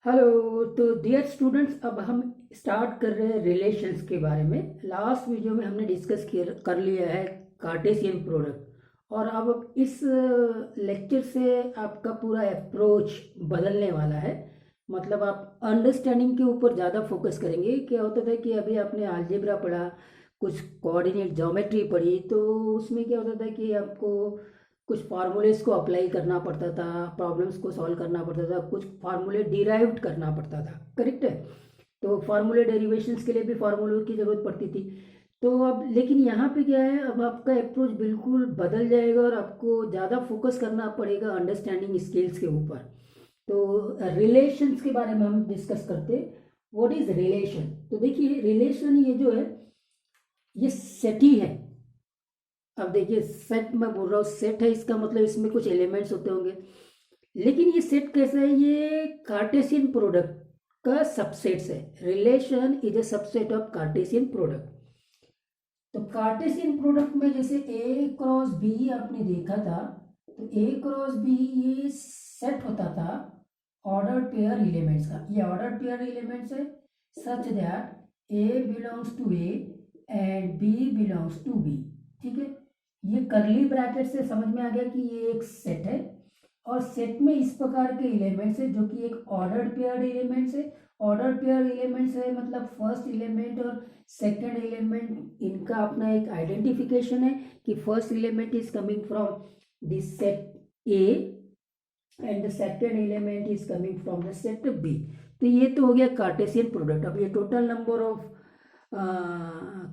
Hello. तो dear students, अब हम स्टार्ट कर रहे हैं रिलेशंस के बारे में। लास्ट वीडियो में हमने डिस्कस कर लिया है कार्टेशियन प्रोडक्ट, और अब इस लेक्चर से आपका पूरा अप्रोच बदलने वाला है। मतलब आप अंडरस्टैंडिंग के ऊपर ज़्यादा फोकस करेंगे। क्या होता था कि अभी आपने अलजेब्रा पढ़ा, कुछ कोऑर्डिनेट ज्योमेट्री पढ़ी, तो उसमें क्या होता था कि आपको कुछ फार्मूलेस को अप्लाई करना पड़ता था, प्रॉब्लम्स को सॉल्व करना पड़ता था, कुछ फार्मूले डिराइव्ड करना पड़ता था। करेक्ट है। तो फार्मूले डेरिवेशंस के लिए भी फार्मूलों की ज़रूरत पड़ती थी। तो अब लेकिन यहाँ पे क्या है, अब आपका अप्रोच बिल्कुल बदल जाएगा और आपको ज़्यादा फोकस करना पड़ेगा अंडरस्टैंडिंग स्किल्स के ऊपर। तो रिलेशंस के बारे में हम डिस्कस करते। What is relation? तो देखिए, रिलेशन ये जो है, ये सेट ही है। अब देखिए, सेट मैं बोल रहा हूँ, सेट है, इसका मतलब इसमें कुछ एलिमेंट्स होते होंगे। लेकिन ये सेट कैसा है? ये कार्टेशियन प्रोडक्ट का सबसेट्स है। Relation is a subset of cartesian product. तो कार्टेशियन प्रोडक्ट में जैसे ए क्रॉस बी आपने देखा था, तो ए क्रॉस बी ये सेट होता था ऑर्डर पेयर एलिमेंट्स का। ये ऑर्डर पेयर एलिमेंट्स है such that a belongs to A and b belongs to B. ठीक है, ये करली ब्रैकेट से समझ में आ गया कि ये एक सेट है, और सेट में इस प्रकार के एलिमेंट्स है जो कि एक ऑर्डर पेयर एलिमेंट्स है। ऑर्डर पेयर एलिमेंट्स है मतलब फर्स्ट एलिमेंट और सेकंड एलिमेंट, इनका अपना एक आइडेंटिफिकेशन है कि first element is coming from this set A and the second element is coming from the set B. तो ये तो हो गया कार्टेशियन प्रोडक्ट। अब ये टोटल नंबर ऑफ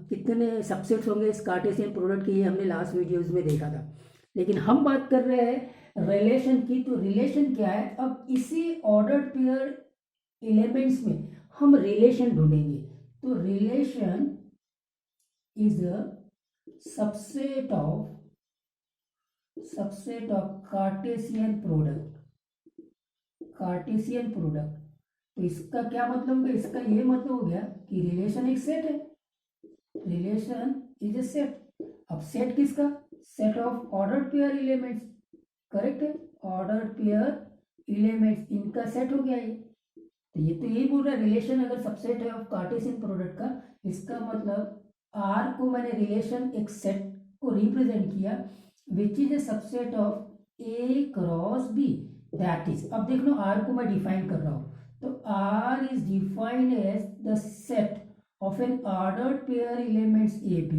कितने सबसेट्स होंगे इस कार्टेशियन प्रोडक्ट की, ये हमने लास्ट वीडियोज में देखा था। लेकिन हम बात कर रहे हैं रिलेशन की। तो रिलेशन क्या है? अब इसी ऑर्डर्ड पेयर एलिमेंट्स में हम रिलेशन ढूंढेंगे। तो relation is a subset of cartesian product. Cartesian product, तो इसका क्या मतलब होगा? इसका ये मतलब हो गया कि रिलेशन एक सेट है। Relation is a set. अब सेट किसका? Set of ordered pair elements. Correct है, ऑर्डर्ड पेयर एलिमेंट्स, इनका सेट हो गया ये। तो ये तो यही बोल रहा है, रिलेशन अगर सबसेट है ऑफ कार्टेशियन प्रोडक्ट का, इसका मतलब आर को मैंने रिलेशन एक सेट को रिप्रेजेंट किया which is a subset of A cross B. That is, अब देख लो आर को मैं डिफाइन कर रहा हूं। तो R is defined as the set of an ordered pair elements AB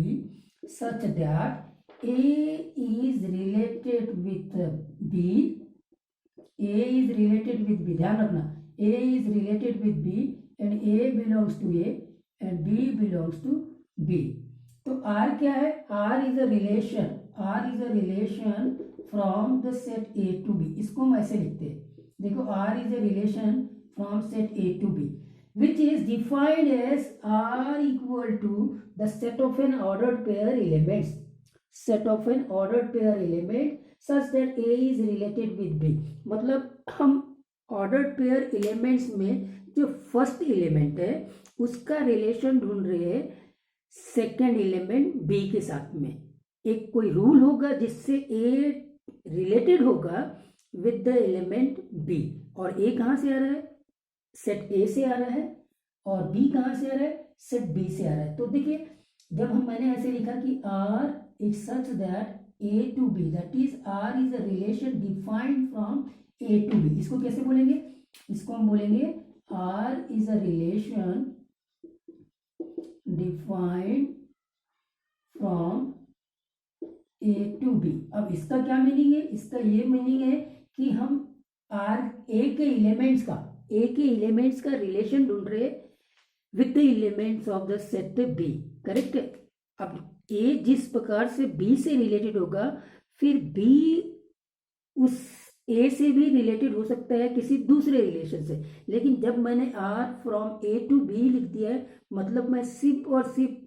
such that A is related with B. A is related with B, ध्यान रखना, A is related with B and A belongs to A and B belongs to B. तो R क्या है? R is a relation, R is a relation from the set A to B. इसको हम ऐसे लिखते हैं, देखो R is a relation from set A to B which is defined as R equal to the set of an ordered pair elements, set of an ordered pair element such that A is related with B. मतलब हम ordered pair elements में जो first element है उसका relation ढूंढ रहे हैं second element B के साथ में। एक कोई रूल होगा जिससे ए रिलेटेड होगा विद द एलिमेंट बी, और ए कहाँ से आ रहा है? सेट ए से आ रहा है, और बी कहाँ से आ रहा है? सेट बी से आ रहा है। तो देखिए, जब मैंने ऐसे लिखा कि R is such that A to B, that is R is a relation defined from A to B, इसको कैसे बोलेंगे? इसको हम बोलेंगे R is a relation defined from A to B. अब इसका क्या मीनिंग है? इसका ये मीनिंग है कि हम आर ए के एलिमेंट्स का रिलेशन ढूंढ रहे with the elements of the set B. Correct है। अब ए जिस प्रकार से बी से रिलेटेड होगा, फिर बी उस ए से भी रिलेटेड हो सकता है किसी दूसरे रिलेशन से। लेकिन जब मैंने R from A to B लिख दिया है, मतलब मैं सिर्फ और सिर्फ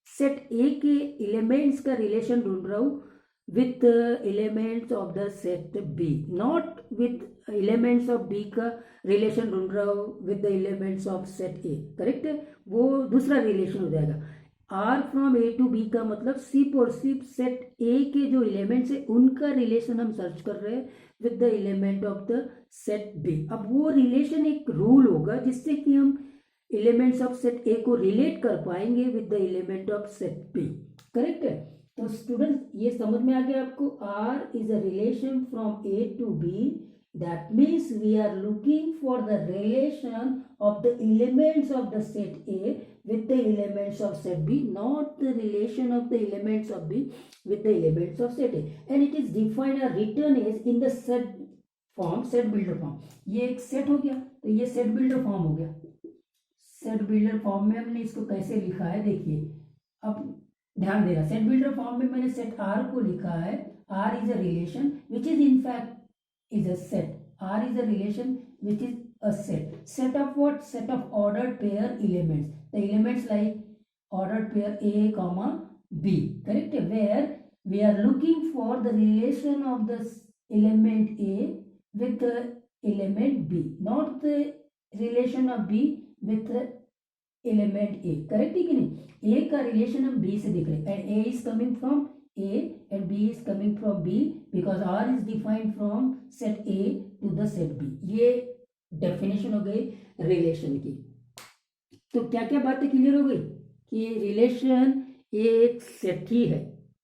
सेट ए के एलिमेंट्स का रिलेशन ढूंढ रहा हूँ with elements of the set B, not with elements of B का रिलेशन ढूंढ रहा हूँ with the elements of set A. Correct है, वो दूसरा रिलेशन हो जाएगा। R from A to B का मतलब सिर्फ और सिर्फ सेट ए के जो एलिमेंट्स है उनका रिलेशन हम सर्च कर रहे हैं with the element of the set B. अब वो रिलेशन एक रूल होगा जिससे कि हम एलिमेंट्स ऑफ सेट ए को रिलेट कर पाएंगे with the element of set B. Correct है। तो स्टूडेंट ये समझ में आ गया आपको, R is a relation from A to B, that means we are looking for the relation of the elements of the set A with the elements of set B, not the relation of the elements of B with the elements of set A, and it is defined or written as in the set form, set builder form। ये एक set हो गया, तो ये set builder form हो गया। Set builder form में हमने इसको कैसे लिखा है देखिए, अब ध्यान देना, सेट बिल्डर फॉर्म में मैंने सेट आर को लिखा है, R is a relation which is in fact is a set, R is a relation which is a set of what, set of ordered pair elements, the elements like ordered pair a comma b, correct, where we are looking for the relation of the element a with the element b, not the relation of b with the element a, correct है कि नहीं। a का relation हम b से दिख रहे हैं, and a is coming from a and b is coming from b because r is defined from set a to the set b। ये डेफिनेशन हो गई रिलेशन की। तो क्या क्या बातें क्लियर हो गई कि रिलेशन एक सेट ही है,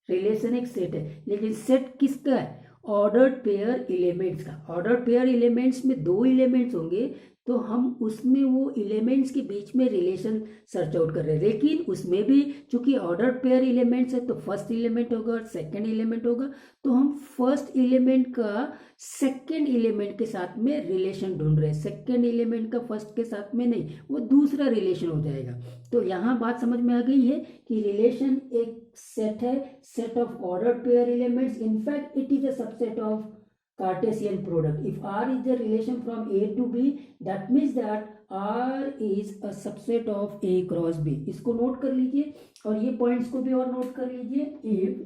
रिलेशन एक सेट है, लेकिन सेट किसका है, ऑर्डर्ड पेयर एलिमेंट्स का। ऑर्डर्ड पेयर एलिमेंट्स में दो एलिमेंट्स होंगे तो हम उसमें वो एलिमेंट्स के बीच में रिलेशन सर्च आउट कर रहे हैं, लेकिन उसमें भी चूंकि ऑर्डर्ड पेयर एलिमेंट्स है तो फर्स्ट एलिमेंट होगा और सेकंड एलिमेंट होगा, तो हम फर्स्ट एलिमेंट का सेकंड एलिमेंट के साथ में रिलेशन ढूंढ रहे हैं, सेकंड एलिमेंट का फर्स्ट के साथ में नहीं, वो दूसरा रिलेशन हो जाएगा। तो यहाँ बात समझ में आ गई है कि रिलेशन एक सेट है, set of ordered pair elements, in fact it is a subset of Cartesian product। If R is the relation from A to B, that means that R is a subset of A cross B। इसको note कर लीजिए और ये points को भी और note कर लीजिए। If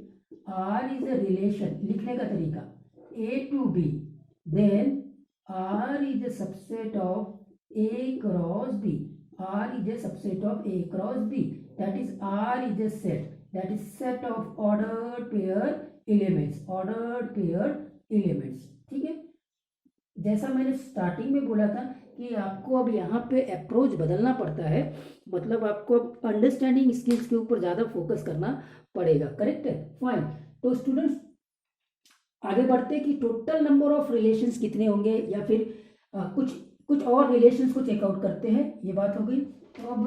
R is a relation, लिखने का तरीका A to B, then R is a subset of A cross B। R is a subset of A cross B, that is R is a set, that is set of ordered pair elements, ordered pair elements. ठीक है, जैसा मैंने starting में बोला था कि आपको अब यहाँ पे अप्रोच बदलना पड़ता है, मतलब आपको अंडरस्टैंडिंग स्किल्स के ऊपर ज़्यादा फोकस करना पड़ेगा। करेक्ट है, फाइन। तो स्टूडेंट्स आगे बढ़ते कि टोटल नंबर ऑफ रिलेशंस कितने होंगे, या फिर कुछ और रिलेशंस को चेकआउट करते हैं, ये बात हो गई। तो अब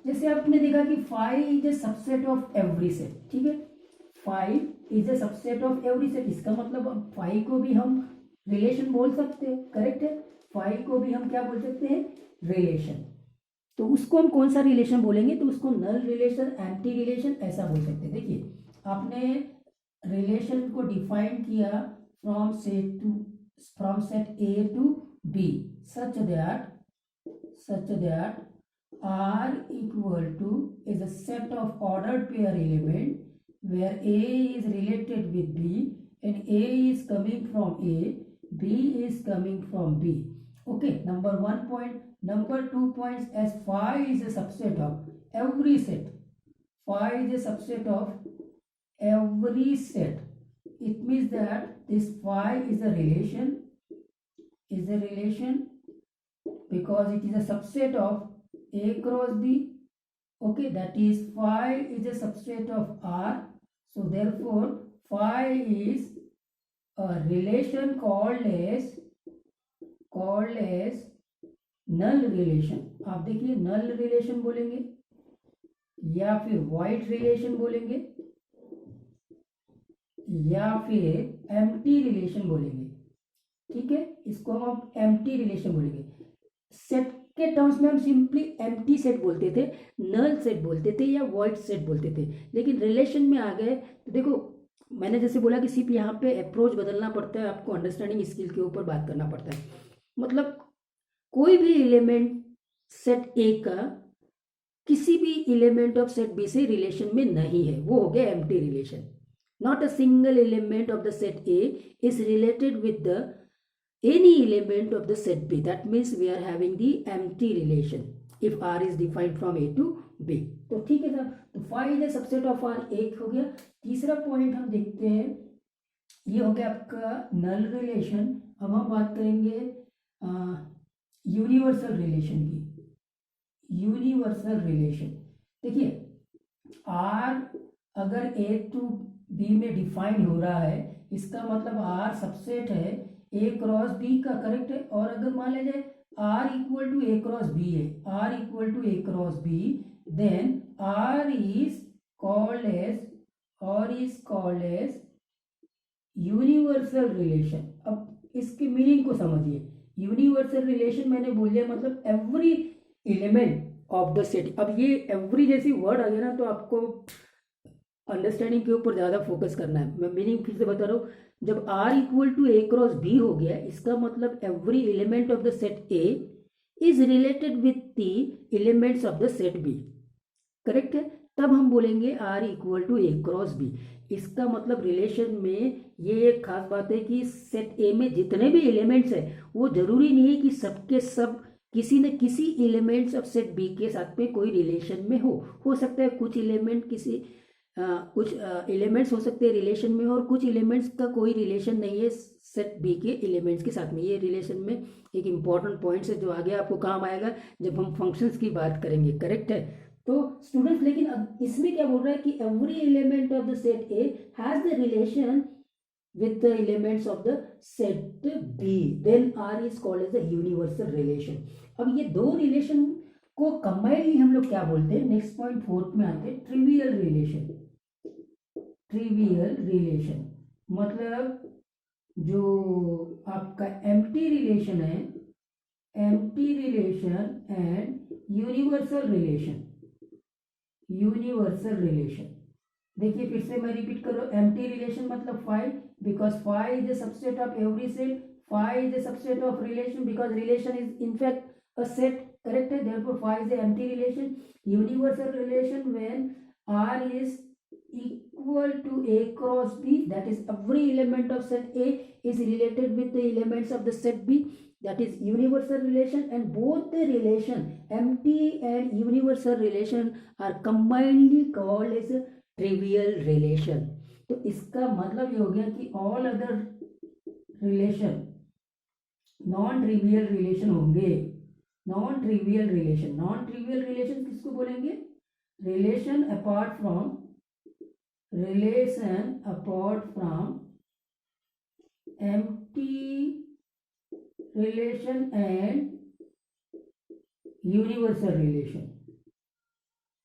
जैसे आपने देखा कि 5 is a subset of every set, ठीक है, 5 is a subset of every set, इसका मतलब अब 5 को भी हम रिलेशन बोल सकते हैं। करेक्ट है, 5 को भी हम क्या बोल सकते हैं, रिलेशन। तो उसको हम कौन सा रिलेशन बोलेंगे, तो उसको नल रिलेशन, एम्प्टी रिलेशन ऐसा बोल सकते हैं। देखिए आपने रिलेशन को डिफाइन किया from set A to B such that R equal to is a set of ordered pair element where A is related with B and A is coming from A, B is coming from B। Okay, number 1 point. Number 2 points, as phi is a subset of every set, phi is a subset of every set, it means that this phi is a relation because it is a subset of A cross B। Okay, that is phi is a subset of R, so therefore phi is a relation called as null relation। आप देखिए null relation बोलेंगे या फिर void relation बोलेंगे या फिर empty relation बोलेंगे। ठीक है, इसको हम empty relation बोलेंगे। सेट के टर्म्स में हम सिंपली एम्प्टी सेट बोलते थे, नल सेट बोलते थे या वॉइड सेट बोलते थे, लेकिन रिलेशन में आ गए तो देखो मैंने जैसे बोला कि सिर्फ यहाँ पे अप्रोच बदलना पड़ता है, आपको अंडरस्टैंडिंग स्किल के ऊपर बात करना पड़ता है। मतलब कोई भी एलिमेंट सेट ए का किसी भी एलिमेंट ऑफ सेट बी से रिलेशन में नहीं है, वो हो गया empty relation. Not a single element of the set A is related with the any element of the set B, that means we are having the empty relation if R is defined from A to B। तो ठीक है साहब, तो phi is a subset of R एक हो गया। तीसरा point हम देखते हैं, ये हो गया आपका नल रिलेशन। अब हम बात करेंगे यूनिवर्सल रिलेशन की। यूनिवर्सल रिलेशन, देखिए आर अगर ए टू बी में डिफाइन हो रहा है, इसका मतलब आर सबसेट है ए क्रॉस बी का, करेक्ट है। और अगर मान लिया जाए R equal to A cross B है, R equal to A cross B, then R is called as universal relation. अब इसके मीनिंग को समझिए। यूनिवर्सल रिलेशन मैंने बोल दिया मतलब every element of the set. अब ये एवरी जैसी वर्ड आ गया ना, तो आपको अंडरस्टैंडिंग के ऊपर ज़्यादा फोकस करना है। मैं मीनिंग फिर से बता रहा हूँ। जब R equal to A cross B हो गया, इसका मतलब every element of the set A is related with the elements of the set B, correct है। तब हम बोलेंगे R equal to A cross B. इसका मतलब रिलेशन में ये एक खास बात है कि सेट ए में जितने भी एलिमेंट्स हैं वो जरूरी नहीं है कि सबके सब किसी न किसी एलिमेंट्स ऑफ सेट बी के साथ में कोई रिलेशन में हो सकता है कुछ एलिमेंट कुछ एलिमेंट्स हो सकते हैं रिलेशन में, और कुछ एलिमेंट्स का कोई रिलेशन नहीं है सेट बी के एलिमेंट्स के साथ में। ये रिलेशन में एक इंपॉर्टेंट पॉइंट्स है जो आगे आपको काम आएगा जब हम फंक्शंस की बात करेंगे, करेक्ट है। तो स्टूडेंट्स, लेकिन अब इसमें क्या बोल रहा है कि every element of the set A has the relation with the elements of the set B, then R is called as a universal relation। अब ये दो रिलेशन को कंबाइनली हम लोग क्या बोलते हैं, नेक्स्ट पॉइंट फोर्थ में आते हैं, ट्रिवियल रिलेशन। ट्रिवियल रिलेशन मतलब जो आपका एम्प्टी रिलेशन है, empty relation and universal relation. Universal relation, देखिए फिर से मैं रिपीट कर रहा हूँ। एम्प्टी रिलेशन मतलब phi, because phi is a subset of every set. Phi is a subset of relation because relation is in fact a set, correct है। Therefore phi is a empty relation. Universal relation when R is equal to a cross b, that is every element of set A is related with the elements of the set B, that is universal relation। and both the relation empty and universal relation are combinedly called as a trivial relation। तो इसका मतलब ये हो गया कि all other relation non trivial relation होंगे। Non trivial relation, non trivial relation किसको बोलेंगे, relation apart from empty relation and universal relation।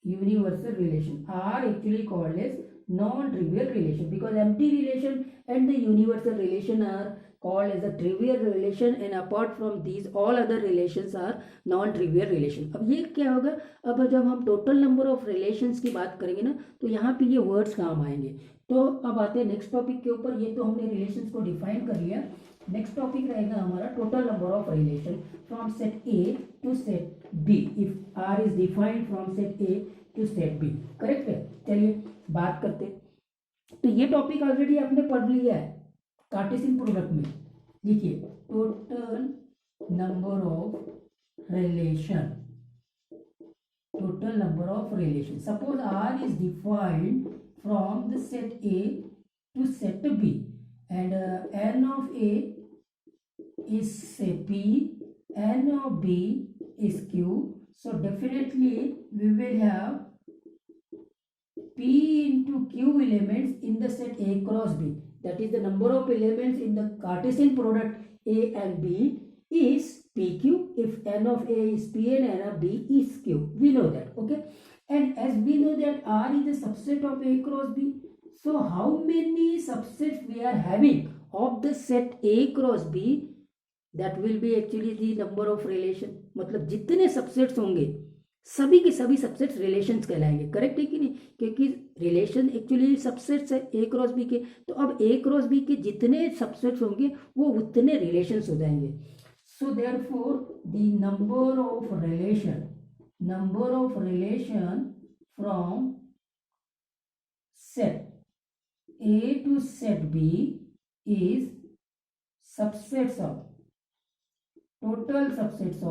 universal relation are actually called as non-trivial relation because empty relation and the universal relation are called as a trivial relation, and apart from these all other relations are non-trivial relation। अब ये क्या होगा, अब जब हम total number of relations की बात करेंगे ना, तो यहाँ पे ये वर्ड्स काम आएंगे। तो अब आते हैं नेक्स्ट टॉपिक के ऊपर। ये तो हमने रिलेशंस को डिफाइन कर लिया। नेक्स्ट टॉपिक रहेगा हमारा total number of relation from set A to set B if R is defined from set A to set B, correct है। चलिए बात करते हैं। तो ये टॉपिक ऑलरेडी आपने पढ़ लिया है कार्टेशियन प्रोडक्ट में। देखिए total number of relation, total number of relation. Suppose R is defined from the set A to set B and n of A is say P, n of B is Q, so definitely we will have P into Q elements in the set A cross B, that is the number of elements in the Cartesian product A and B is PQ if n of A is P and n of B is Q, we know that, okay। And as we know that R is a subset of A cross B, so how many subsets we are having of the set A cross B, that will be actually the number of relation। मतलब जितने subsets होंगे सभी के सभी subsets relations कहलाएंगे, correct है कि नहीं, क्योंकि रिलेशन एक्चुअली सबसेट्स है ए क्रॉस बी के। तो अब ए क्रॉस बी के जितने सबसेट्स होंगे वो उतने रिलेशंस हो जाएंगे। So therefore the number of relation from set A to set B is subsets of total subsets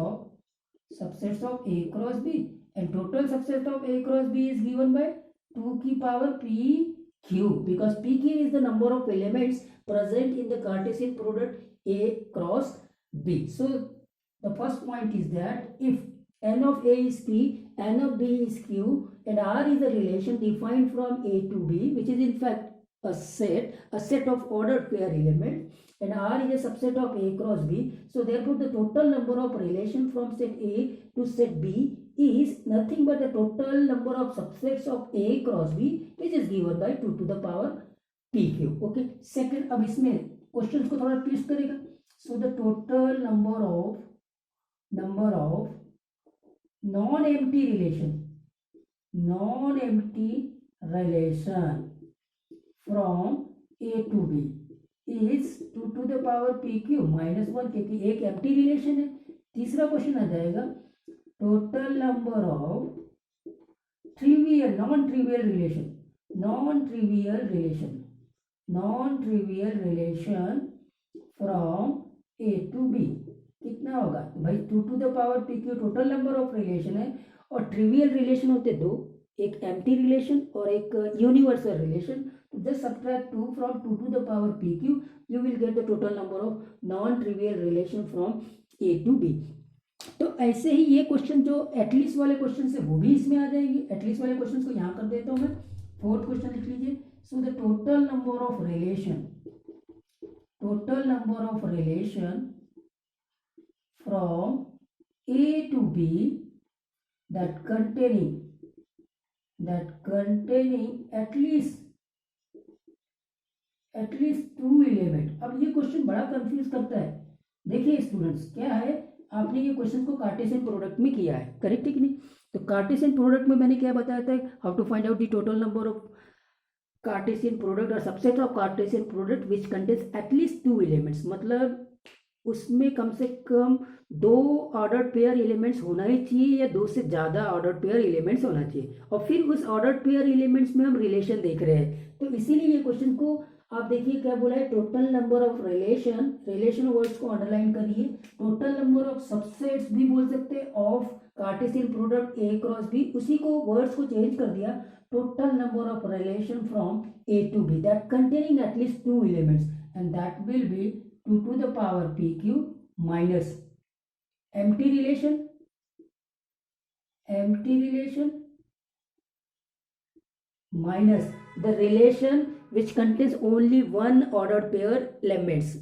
of A cross B, and total subset of A cross B is given by 2 की power PQ because PQ is the number of elements present in the Cartesian product A cross B. So the first point is that if n of A is P, n of B is Q, and R is a relation defined from A to B, which is in fact a set of ordered pair elements, and R is a subset of A cross B. So therefore the total number of relation from set A to set B is nothing but the total number of subsets of A cross B, which is given by 2 to the power PQ. Okay, second, अब इसमें question को थोड़ा twist करेगा. So the total number of non-empty relation from A to B is 2 to the power PQ -1, क्योंकि एक empty relation है. तीसरा question आ जाएगा total number of non trivial relation from A to B कितना होगा. तो भाई 2 to the power PQ total number of relation है, और ट्रिवियल रिलेशन होते दो, एक एम्प्टी रिलेशन और एक यूनिवर्सल रिलेशन. तो just subtract 2 from 2 to the power PQ, you will get the total number of non-trivial relation from A to B. तो ऐसे ही ये क्वेश्चन जो एटलीस्ट वाले क्वेश्चन से वो भी इसमें आ जाएंगे. एटलीस्ट वाले क्वेश्चन को यहाँ कर देता हूँ मैं. फोर्थ क्वेश्चन लिख लीजिए. So the total number of relation from A to B that containing at least 2 element. अब ये क्वेश्चन बड़ा कंफ्यूज करता है. देखिए स्टूडेंट्स, क्या है, आपने ये क्वेश्चन को कार्टेशियन प्रोडक्ट में किया है, करेक्ट है कि नहीं. तो कार्टेशियन प्रोडक्ट में मैंने क्या बताया था, how to find out the total number of cartesian product और subset of cartesian product which contains at least 2 elements. मतलब उसमें कम से कम 2 ऑर्डर्ड पेयर एलिमेंट्स होना ही चाहिए, या 2 से ज़्यादा ऑर्डर्ड पेयर एलिमेंट्स होना चाहिए, और फिर उस ऑर्डर्ड पेयर एलिमेंट्स में हम रिलेशन देख रहे हैं. तो इसीलिए ये क्वेश्चन को आप देखिए क्या बोला है, total number of relation words को अंडरलाइन करिए. टोटल नंबर ऑफ सबसेट्स भी बोल सकते हैं of cartesian product A cross B, उसी को वर्ड्स को चेंज कर दिया. Total number of relation from A to B that containing at least 2 elements, and that will be 2 to the power PQ minus empty relation minus the relation which contains only one ordered pair elements.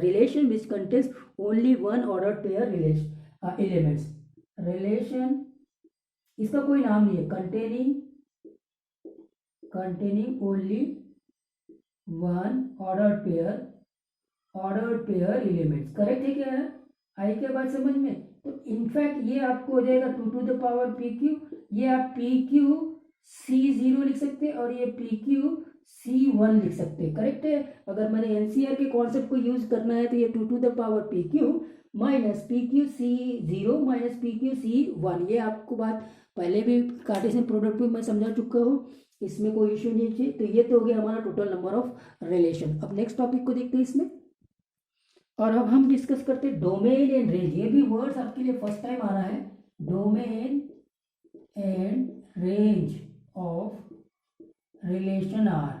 Relation which contains only one ordered pair elements. Relation इसका कोई नाम नहीं है. containing only one ordered pair elements. Correct है क्या है, आई क्या बात समझ में. तो इनफैक्ट ये आपको हो जाएगा 2 to the power PQ. ये आप PQ C0 लिख सकते हैं और ये PQ C1 लिख सकते हैं. करेक्ट है. अगर मैंने NCR के कॉन्सेप्ट को यूज करना है तो ये 2 to the power PQ minus PQ C0 minus PQ C1. ये आपको बात पहले भी कार्टेशियन प्रोडक्ट में मैं समझा चुका हूँ, इसमें कोई इश्यू नहीं चाहिए. तो ये तो हो गया हमारा टोटल नंबर ऑफ रिलेशन. अब नेक्स्ट टॉपिक को देखते हैं इसमें, और अब हम डिस्कस करते हैं डोमेन एंड रेंज. ये भी वर्ड्स आपके लिए फर्स्ट टाइम आ रहा है, domain and range of relation R.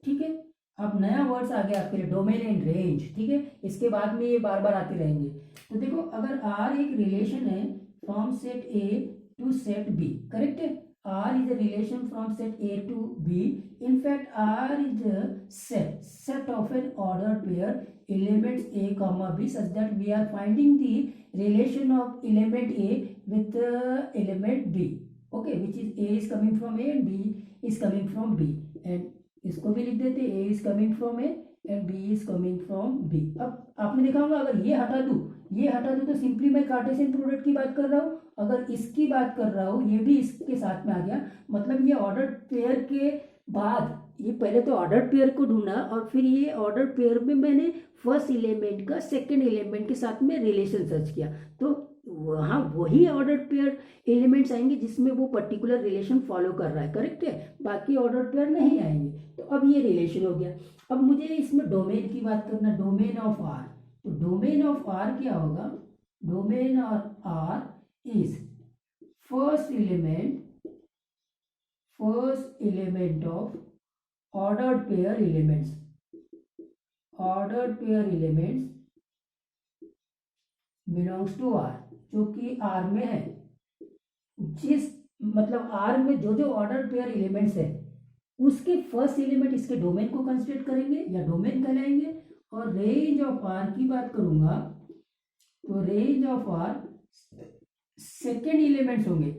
ठीक है. अब नया वर्ड्स आ गया आपके लिए, डोमेन एंड रेंज. ठीक है, इसके बाद में ये बार बार आते रहेंगे. तो देखो, अगर आर एक रिलेशन है from set A to set B, correct है. R is a relation from set A to B. In fact, R is a set of an ordered pair elements A comma B, such that we are finding the relation of element A with element B. Okay, which is A is coming from A and B is coming from B. And इसको भी लिख देते, A is coming from A and B is coming from B. अब आपने देखा होगा, अगर ये हटा दूं तो सिंपली मैं कार्टेशियन प्रोडक्ट की बात कर रहा हूँ. अगर इसकी बात कर रहा हूँ, ये भी इसके साथ में आ गया. मतलब ये ऑर्डर पेयर के बाद, ये पहले तो ऑर्डर पेयर को ढूंढा और फिर ये ऑर्डर पेयर में मैंने फर्स्ट एलिमेंट का सेकंड एलिमेंट के साथ में रिलेशन सर्च किया. तो वहाँ वही ऑर्डर पेयर एलिमेंट्स आएंगे जिसमें वो पर्टिकुलर रिलेशन फॉलो कर रहा है. करेक्ट है. बाकी ऑर्डर पेयर नहीं आएंगे. तो अब ये रिलेशन हो गया. अब मुझे इसमें डोमेन की बात करना, डोमेन ऑफ आर. तो डोमेन ऑफ आर क्या होगा, domain of R is first element of ordered pair elements. Order pair elements belongs to R, जो कि आर में है, जिस मतलब आर में जो जो ऑर्डर पेयर एलिमेंट्स है उसके फर्स्ट एलिमेंट इसके डोमेन को कंसिडर करेंगे या डोमेन कहलाएंगे। और रेंज ऑफ आर की बात करूंगा तो range of R second elements होंगे,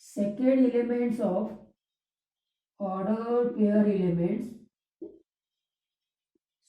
second elements of order pair elements,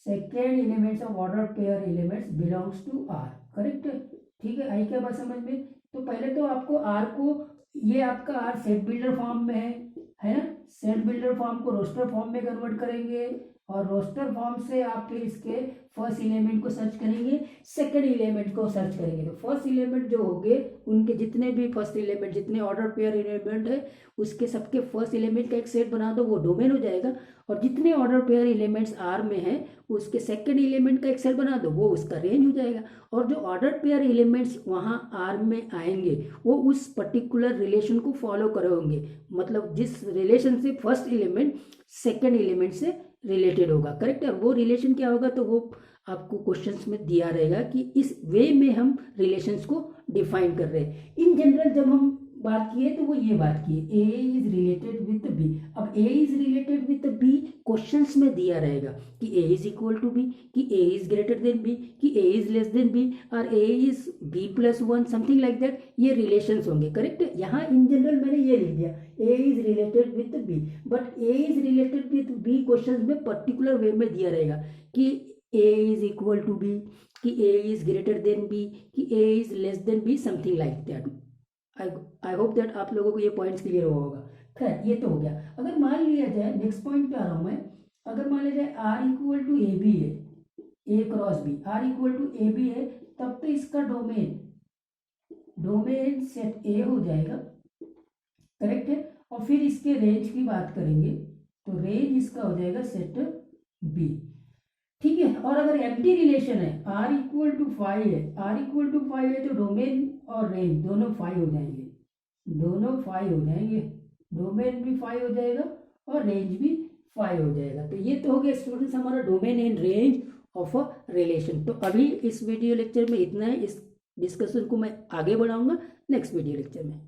second elements of order pair elements belongs to R. Correct है, ठीक है। आई क्या बात समझ में। तो पहले तो आपको आर को, ये आपका आर सेट बिल्डर फॉर्म में है ना, सेट बिल्डर फॉर्म को रोस्टर फॉर्म में कन्वर्ट करेंगे और रोस्टर फॉर्म से आप फिर इसके फर्स्ट एलिमेंट को सर्च करेंगे, सेकंड एलिमेंट को सर्च करेंगे। तो फर्स्ट एलिमेंट जो होंगे उनके जितने भी फर्स्ट एलिमेंट, जितने ऑर्डर पेयर एलिमेंट है उसके सबके फर्स्ट एलिमेंट का एक सेट बना दो, वो डोमेन हो जाएगा। और जितने ऑर्डर पेयर एलिमेंट्स आर में हैं उसके सेकंड एलिमेंट का एक सेट बना दो, वो उसका रेंज हो जाएगा। और जो ऑर्डर पेयर एलिमेंट्स वहाँ आर में आएंगे वो उस पर्टिकुलर रिलेशन को फॉलो करेंगे, मतलब जिस रिलेशन से फर्स्ट एलिमेंट सेकंड एलिमेंट से रिलेटेड होगा। करेक्ट है। वो रिलेशन क्या होगा तो वो आपको क्वेश्चंस में दिया रहेगा कि इस वे में हम रिलेशंस को डिफाइन कर रहे हैं। इन जनरल जब हम बात किए तो वो ये बात की A is related with B. अब A is related with B questions में दिया रहेगा कि A is equal to B, कि A is greater than B, कि A is less than B, और A is B plus one, something like that. ये relations होंगे। करेक्ट है। यहाँ इन जनरल मैंने ये लिख दिया A is related with B, but A is related with B question में पर्टिकुलर वे में दिया रहेगा कि A is equal to B, कि A is greater than B, कि A is less than B, something like that. I hope that आप लोगों को ये पॉइंट्स क्लियर हुआ होगा। खैर ये तो हो गया। अगर मान लिया जाए, नेक्स्ट पॉइंट पे आ रहा हूँ मैं, अगर मान लिया जाए R equal to A B है, A cross B, R equal to A B है, तब तो इसका डोमेन सेट ए हो जाएगा। करेक्ट है। और फिर इसके रेंज की बात करेंगे तो रेंज इसका हो जाएगा सेट बी। ठीक है। और अगर एम्प्टी रिलेशन है, आर इक्वल टू 5 है, आर इक्वल टू 5 है तो डोमेन और रेंज दोनों 5 हो जाएंगे, दोनों 5 हो जाएंगे, डोमेन भी 5 हो जाएगा और रेंज भी 5 हो जाएगा। तो ये तो हो गया स्टूडेंट्स हमारा domain and range of a relation. तो अभी इस वीडियो लेक्चर में इतना है। इस डिस्कशन को मैं आगे बढ़ाऊंगा नेक्स्ट वीडियो लेक्चर में।